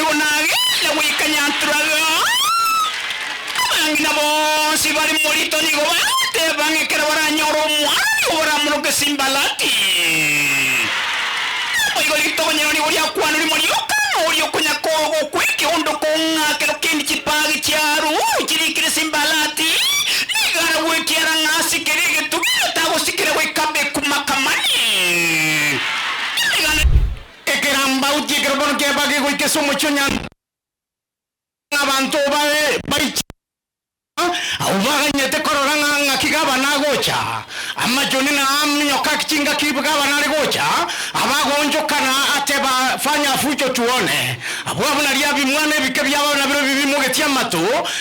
bonage la wikanyantraga angina bo si bari morito ni go te van e kera baranyoro mwani ora muno ke simbalati oigo lito nyoni ori akwano ni morioka ori okunya kogo kwiki ondo konga kero kendi chipagi charu chirikire simbalati igara wekiara ngasi kerege tugira tago sikire wekabe kumakamani igana ekeramba uti kerbono ke bage go ke somo chonyan abantu bae ubaganyete kororanga ngakigaba nagocha amajoni na amnyoka kichinga kibugaba naligocha abagonjokana ateba fanya fucho tuone abwabo nalia bimwane bike byaba na biro bibimugetia mato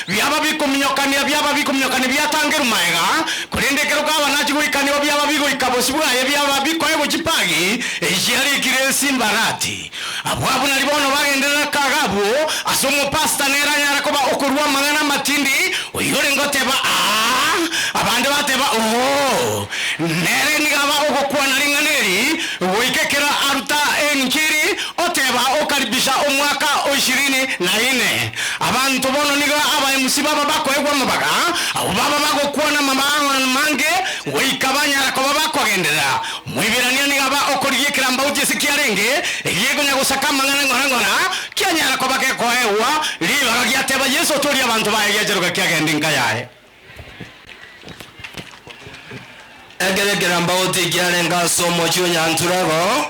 byaba bikomnyokania byaba bikomnyokania byatangeru maega kurendekero kaba nachigurikani byaba bigurikabosibwa byaba bikoego chipagi ejari kire simbarati abwabo nalibono bagendera kagabo asomo pasta nera nyara koba okurwa mangana matindi oyore ngoteba abande bateba nere nigaba okokwana linganeri wikekera aruta enchiri oteba okaribisha omwaka 24 abantu bono niga aba musibaba bakoegwa mabaga abo baba bagokwana mabanga mange wikabanya ko babakogendera mwibirania nigaba okorigikira mbauti sikiarenge yego nyagosaka mangana ngona kyanyara ko bakekoewa liba gyateba Yesu tori abantu bayegejeruka kyagendinga yae egeregera mbauti kyarenga somo cyonyanturago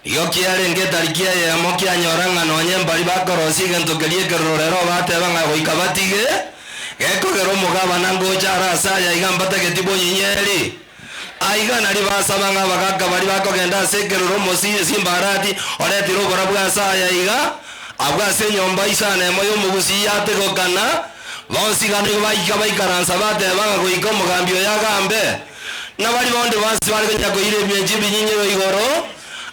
iyo kyarenge tarikia ya mokia nyoranga nonye mbali bakorosi gentogelie kerorero bateba ngago ikabatige gekogero mugaba nango cyara saya igambata getibo nyinyeri aiga nari basaba ngabagaga bari bakogenda sekeroro mosi simbarati oretiro borabwa saya iga abwase nyomba isane moyo mugusi yategokana bonsi kandi bayikaransa bateba ngago ikomugambyo yagambe nabali bonde basi bali kujya koire byeje binyinyo igoro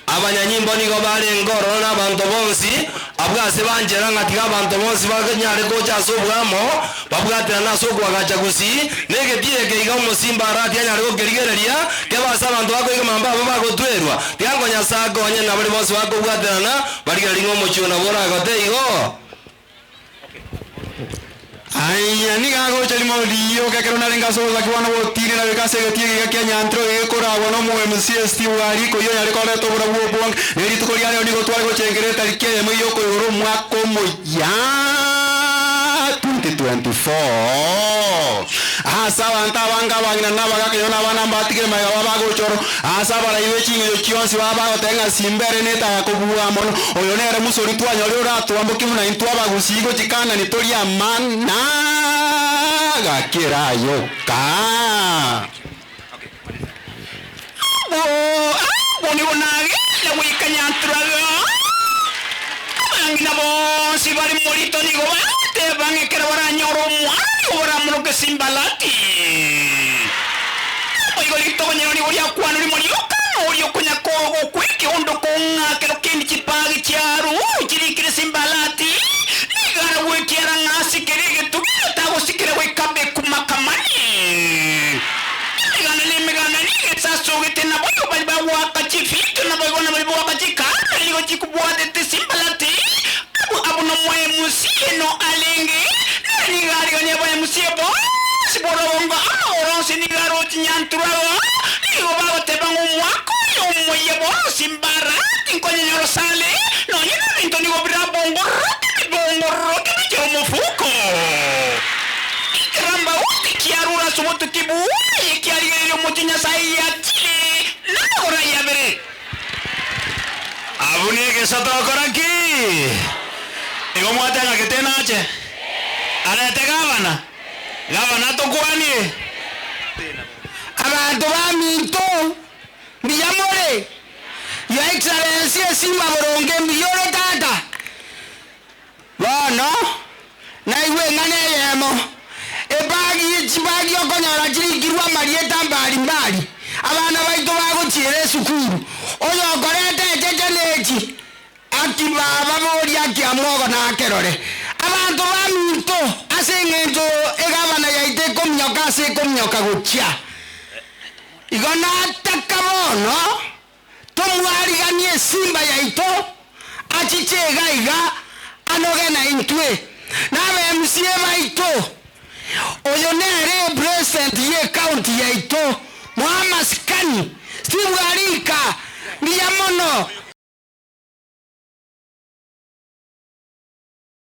abanyanyimbo nigo bali ngoro n'abantu bonsi abwase banjera ngatiga abantu bonsi baganyare ko cyasobwamo babwatira nasogwa gacha gusi nege tiye iga umusimba arati yanyare ko gerigereria kebasa abantu bakoiga mamba bagotwerwa tiango nyasago onye nabali bonsi bakobwatirana bali geringo mochuna bora gote igo aya nigago chalimo liyo kakero narenga so zakiwana wotire na bekase getiye Kenya antro ekora wono mu MCST wari ko yo yare ko leto bora bwong eri to kori ale nigo twari ko chengere tarike mo yo ko ro mwako mo ya 2024 asa wanta wanga wangina na baga yo na bana mbatikire maga baba go choro asa bara iwe chinyo chionsi baba otenga simbere neta ko buwa mono oyo nere musori twanya ori ratu amboki muna intwa bagusigo chikana nitori amana gakira yoka boni bonage la wikanyantraga angina bo si bari morito nigo te van e kera baranyoro mwani ora muno ke simbalati oigo lito nyoni ori akwano ni morioka ori okunya kogo kwiki ondo konga kero kendi chipagi charu chirikire simbalati igara wekiara ngasi kerege tugira tago sikire wekabe kumakamani igana ni megana ni sasogete na boyo baliba waka chifito na boyo na baliba waka chikana ligo chikubwa de simbalati abu no mwe musie no alenge ni gari gani boyo musie bo siboro bonga oronse ni garo tinyantura ligo bago te bango mwako yo mwe bo simbara tinkonye nyoro sale no nyina binto ni go bra bongo roke ni yo mofuko ramba uti kiarura soboto kibu kiari yo motinya sai atile na ora ya bere abuni ke sato koraki ego mwata na ketena ache ana te gavana to kwani abantu baminto biyamore your excellency simba boronge miyore tata bono na iwe ngane yemo ebagi okonyara chirikirwa marieta mbali abana baito bagochire sukuru oyo okorete echechenechi ati baba bori akiamogo na kerore abantu baminto ase ngento egavana yaite komnyoka gochia igona takamono tomwariganie simba yaito achichega iga anoge na intwe nawe MCA baito oyo nere president ye county yaito Muhammad Skani Steve Garika niyamono